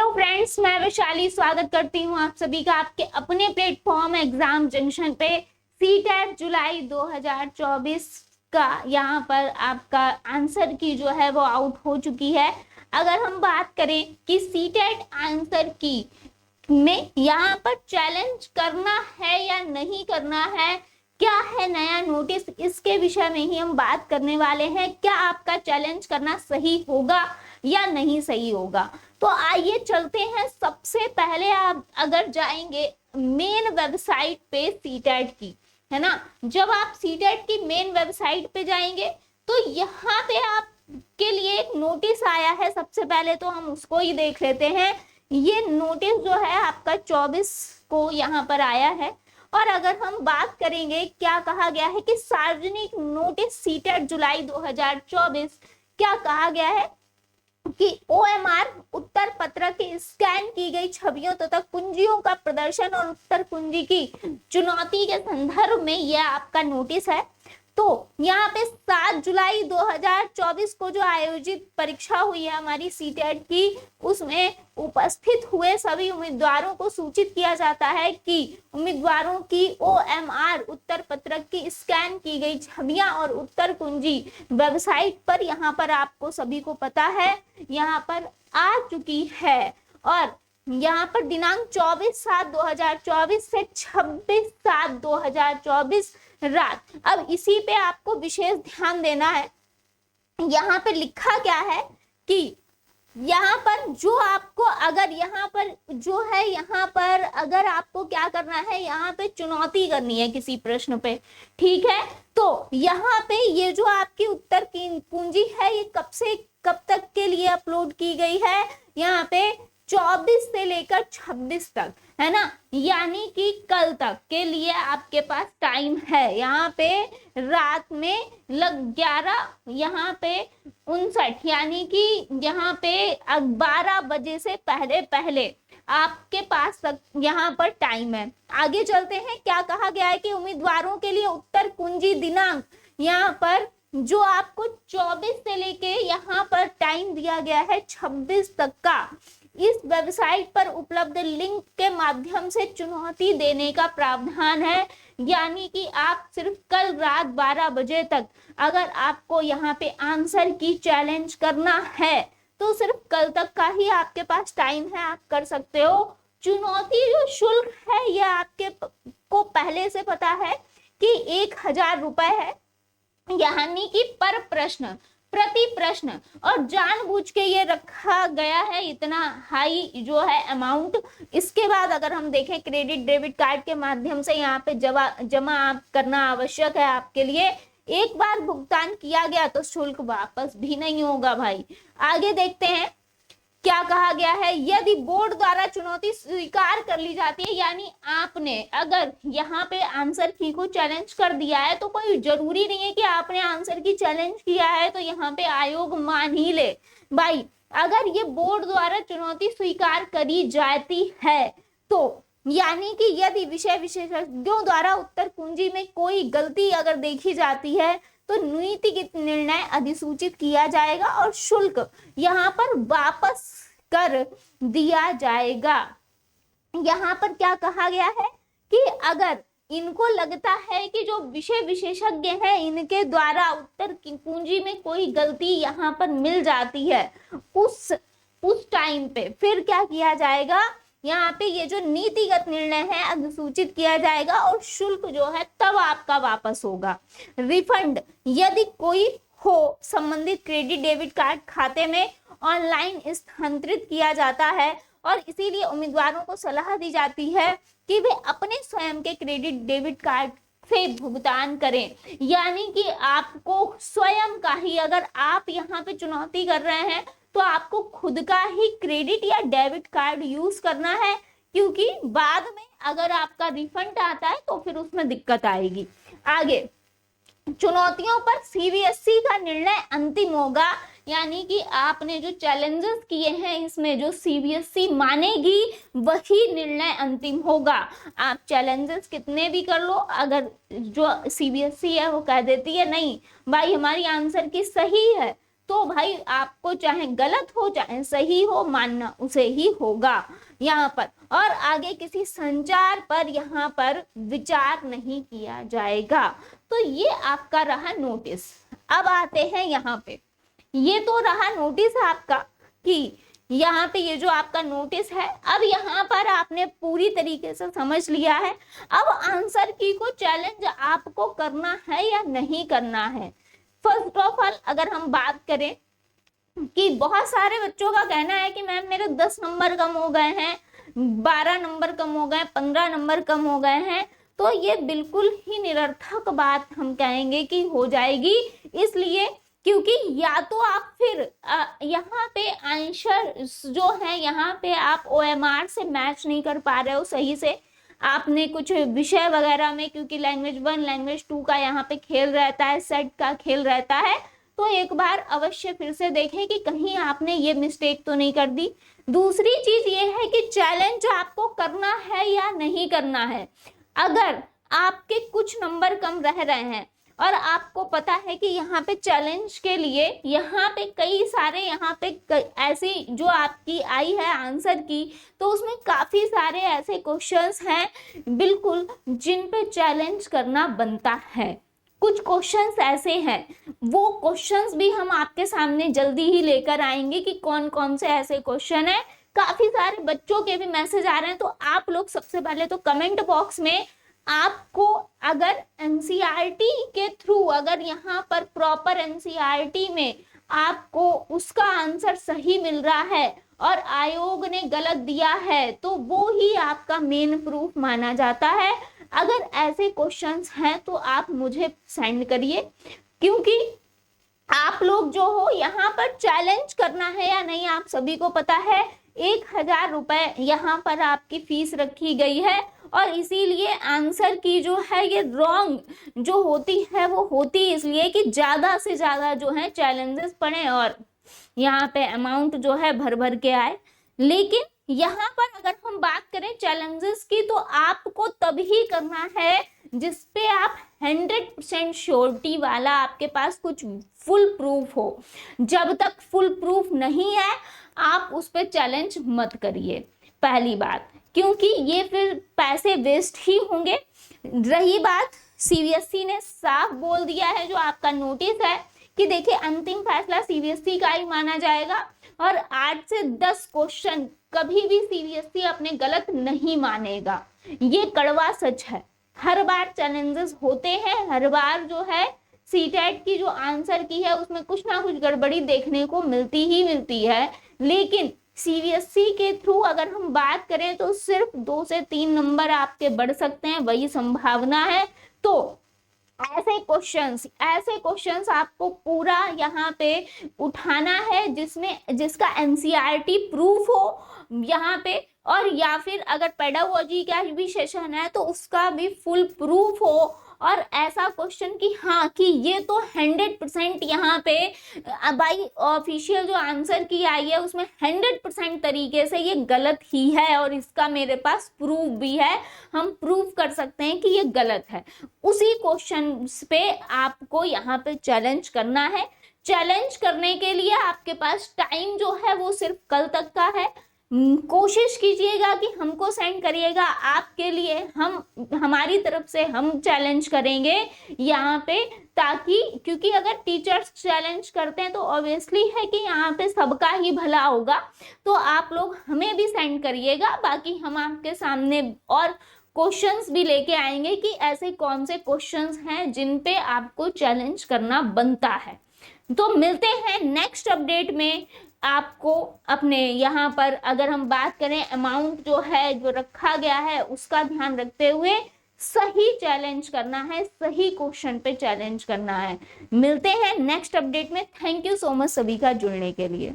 Hello friends, मैं वैशाली स्वागत करती हूँ आप सभी का आपके अपने प्लेटफॉर्म एग्जाम जंक्शन पे। सीटेट जुलाई 2024 का यहाँ पर आपका आंसर की जो है वो आउट हो चुकी है। अगर हम बात करें कि सीटेट आंसर की में यहाँ पर चैलेंज करना है या नहीं करना है, क्या है नया नोटिस, इसके विषय में ही हम बात करने वाले हैं। क्या आपका चैलेंज करना सही होगा या नहीं सही होगा। तो आइए चलते हैं। सबसे पहले आप अगर जाएंगे मेन वेबसाइट पे सीटेट की, है ना, जब आप सीटेट की मेन वेबसाइट पे जाएंगे तो यहाँ पे आपके लिए एक नोटिस आया है। सबसे पहले तो हम उसको ही देख लेते हैं। ये नोटिस जो है आपका 24 को यहाँ पर आया है। और अगर हम बात करेंगे क्या कहा गया है कि सार्वजनिक नोटिस सीटेट जुलाई 2024, क्या कहा गया है कि ओएमआर उत्तर पत्र की स्कैन की गई छवियों तथा कुंजियों का प्रदर्शन और उत्तर कुंजी की चुनौती के संदर्भ में यह आपका नोटिस है। तो यहाँ पे 7 जुलाई 2024 को जो आयोजित परीक्षा हुई है हमारी सीटेट की, उसमें उपस्थित हुए सभी उम्मीदवारों को सूचित किया जाता है कि उम्मीदवारों की ओएमआर उत्तर पत्रक की स्कैन की गई छवियां और उत्तर कुंजी वेबसाइट पर, यहाँ पर आपको सभी को पता है, यहाँ पर आ चुकी है। और यहाँ पर दिनांक 24/7/2024 से 26/7/2024 रात। अब इसी पे आपको विशेष ध्यान देना है। यहाँ पे लिखा क्या है कि यहाँ पर जो आपको अगर यहाँ पर जो है, यहाँ पर अगर आपको क्या करना है, यहाँ पे चुनौती करनी है किसी प्रश्न पे, ठीक है। तो यहाँ पे ये जो आपकी उत्तर की कुंजी है ये कब से कब तक के लिए अपलोड की गई है, यहाँ पे 24 से लेकर 26 तक, है ना, यानी कि कल तक के लिए आपके पास टाइम है। यहाँ पे रात में 11 यहाँ पे 59, यानी कि यहाँ पे 12 बजे से पहले पहले आपके पास तक यहाँ पर टाइम है। आगे चलते हैं। क्या कहा गया है कि उम्मीदवारों के लिए उत्तर कुंजी दिनांक यहाँ पर जो आपको 24 से लेके यहाँ पर टाइम दिया गया है 26 तक का, इस वेबसाइट पर उपलब्ध लिंक के माध्यम से चुनौती देने का प्रावधान है। यानी कि आप सिर्फ कल रात 12 बजे तक अगर आपको यहाँ पे आंसर की चैलेंज करना है तो सिर्फ कल तक का ही आपके पास टाइम है, आप कर सकते हो। चुनौती जो शुल्क है यह आपके को पहले से पता है कि 1000 रुपए है, यानी कि पर प्रश्न, प्रति प्रश्न, और जानबूझ के ये रखा गया है इतना हाई जो है अमाउंट। इसके बाद अगर हम देखें क्रेडिट डेबिट कार्ड के माध्यम से यहाँ पे जमा आप करना आवश्यक है आपके लिए। एक बार भुगतान किया गया तो शुल्क वापस भी नहीं होगा भाई। आगे देखते हैं क्या कहा गया है। यदि बोर्ड द्वारा चुनौती स्वीकार कर ली जाती है, यानी आपने अगर यहाँ पे आंसर की को चैलेंज कर दिया है तो कोई जरूरी नहीं है कि आपने आंसर की चैलेंज किया है तो यहाँ पे आयोग मान ही ले भाई। अगर ये बोर्ड द्वारा चुनौती स्वीकार करी जाती है तो यानी कि यदि विषय विशेषज्ञों द्वारा उत्तर कुंजी में कोई गलती अगर देखी जाती है तो नीतिगत निर्णय अधिसूचित किया जाएगा और शुल्क यहाँ पर वापस कर दिया जाएगा। यहाँ पर क्या कहा गया है कि अगर इनको लगता है कि जो विषय विशेषज्ञ हैं इनके द्वारा उत्तर कुंजी में कोई गलती यहाँ पर मिल जाती है, उस टाइम पे फिर क्या किया जाएगा, यहाँ पे ये जो नीतिगत निर्णय है अधिसूचित किया जाएगा और शुल्क जो है तब आपका वापस होगा। रिफंड यदि कोई हो संबंधित क्रेडिट डेबिट कार्ड खाते में ऑनलाइन स्थानांतरित किया जाता है और इसीलिए उम्मीदवारों को सलाह दी जाती है कि वे अपने स्वयं के क्रेडिट डेबिट कार्ड से भुगतान करें। यानी कि आपको स्वयं का ही, अगर आप यहाँ पे चुनौती कर रहे हैं तो आपको खुद का ही क्रेडिट या डेबिट कार्ड यूज करना है, क्योंकि बाद में अगर आपका रिफंड आता है तो फिर उसमें दिक्कत आएगी। आगे चुनौतियों पर सीबीएसई का निर्णय अंतिम होगा, यानी कि आपने जो चैलेंजेस किए हैं इसमें जो सीबीएसई मानेगी वही निर्णय अंतिम होगा। आप चैलेंजेस कितने भी कर लो, अगर जो सीबीएसई है वो कह देती है नहीं भाई हमारी आंसर की सही है तो भाई आपको चाहे गलत हो चाहे सही हो, मानना उसे ही होगा यहाँ पर, और आगे किसी संचार पर यहाँ पर विचार नहीं किया जाएगा। तो ये आपका रहा नोटिस। अब आते हैं यहाँ पे, ये तो रहा नोटिस आपका कि यहाँ पे ये जो आपका नोटिस है, अब यहाँ पर आपने पूरी तरीके से समझ लिया है। अब आंसर की को चैलेंज आपको करना है या नहीं करना है। फर्स्ट ऑफ ऑल अगर हम बात करें कि बहुत सारे बच्चों का कहना है कि मैम मेरे 10 नंबर कम हो गए हैं, 12 नंबर कम हो गए, 15 नंबर कम हो गए हैं, तो ये बिल्कुल ही निरर्थक बात हम कहेंगे कि हो जाएगी। इसलिए क्योंकि या तो आप फिर यहाँ पे आंसर जो है यहाँ पे आप OMR से मैच नहीं कर पा रहे हो सही से, आपने कुछ विषय वगैरह में, क्योंकि लैंग्वेज 1 लैंग्वेज 2 का यहाँ पे खेल रहता है, सेट का खेल रहता है, तो एक बार अवश्य फिर से देखें कि कहीं आपने ये मिस्टेक तो नहीं कर दी। दूसरी चीज ये है कि चैलेंज आपको करना है या नहीं करना है। अगर आपके कुछ नंबर कम रह रहे हैं और आपको पता है कि यहाँ पे चैलेंज के लिए यहाँ पे कई सारे यहाँ पे ऐसी जो आपकी आई है आंसर की, तो उसमें काफी सारे ऐसे क्वेश्चंस हैं बिल्कुल जिन पे चैलेंज करना बनता है। कुछ क्वेश्चंस ऐसे हैं, वो क्वेश्चंस भी हम आपके सामने जल्दी ही लेकर आएंगे कि कौन कौन से ऐसे क्वेश्चन है। काफी सारे बच्चों के भी मैसेज आ रहे हैं, तो आप लोग सबसे पहले तो कमेंट बॉक्स में आपको अगर एनसीईआरटी के थ्रू, अगर यहाँ पर प्रॉपर एनसीईआरटी में आपको उसका आंसर सही मिल रहा है और आयोग ने गलत दिया है, तो वो ही आपका मेन प्रूफ माना जाता है। अगर ऐसे क्वेश्चंस हैं तो आप मुझे सेंड करिए, क्योंकि आप लोग जो हो यहाँ पर चैलेंज करना है या नहीं आप सभी को पता है। 1000 रुपए यहाँ पर आपकी फीस रखी गई है, और इसीलिए आंसर की जो है ये रॉन्ग जो होती है वो होती इसलिए कि ज्यादा से ज्यादा जो है चैलेंजेस पड़े और यहाँ पे अमाउंट जो है भर भर के आए। लेकिन यहाँ पर अगर हम बात करें चैलेंजेस की, तो आपको तभी करना है जिसपे आप 100% श्योरिटी वाला आपके पास कुछ फुल प्रूफ हो। जब तक फुल प्रूफ नहीं है आप उस पर चैलेंज मत करिए, पहली बात, क्योंकि ये फिर पैसे वेस्ट ही होंगे। रही बात, सीबीएसई ने साफ बोल दिया है, जो आपका नोटिस है कि देखिए अंतिम फैसला सीबीएसई का ही माना जाएगा, और 8 से 10 क्वेश्चन कभी भी सीबीएसई अपने गलत नहीं मानेगा। ये कड़वा सच है। हर बार चैलेंजेस होते हैं, हर बार जो है सीटेट की जो आंसर की है उसमें कुछ ना कुछ गड़बड़ी देखने को मिलती ही मिलती है, लेकिन सीबीएसई के थ्रू अगर हम बात करें तो सिर्फ 2 से 3 नंबर आपके बढ़ सकते हैं, वही संभावना है। तो ऐसे क्वेश्चंस आपको पूरा यहाँ पे उठाना है जिसका एनसीईआरटी प्रूफ हो यहाँ पे, और या फिर अगर पेडागोजी का भी सेशन है तो उसका भी फुल प्रूफ हो, और ऐसा क्वेश्चन कि हाँ कि ये तो 100% यहाँ पे बाई ऑफिशियल जो आंसर की आई है उसमें 100% तरीके से ये गलत ही है, और इसका मेरे पास प्रूफ भी है, हम प्रूफ कर सकते हैं कि ये गलत है। उसी क्वेश्चन पे आपको यहाँ पे चैलेंज करना है। चैलेंज करने के लिए आपके पास टाइम जो है वो सिर्फ कल तक का है। कोशिश कीजिएगा कि हमको सेंड करिएगा, आपके लिए हमारी तरफ से हम चैलेंज करेंगे यहाँ पे, ताकि क्योंकि अगर टीचर्स चैलेंज करते हैं तो ऑब्वियसली है कि यहाँ पे सबका ही भला होगा। तो आप लोग हमें भी सेंड करिएगा, बाकी हम आपके सामने और क्वेश्चंस भी लेके आएंगे कि ऐसे कौन से क्वेश्चंस हैं जिन पे आपको चैलेंज करना बनता है। तो मिलते हैं नेक्स्ट अपडेट में। आपको अपने यहाँ पर अगर हम बात करें अमाउंट जो है जो रखा गया है उसका ध्यान रखते हुए सही चैलेंज करना है, सही क्वेश्चन पे चैलेंज करना है। मिलते हैं नेक्स्ट अपडेट में। थैंक यू सो मच सभी का जुड़ने के लिए।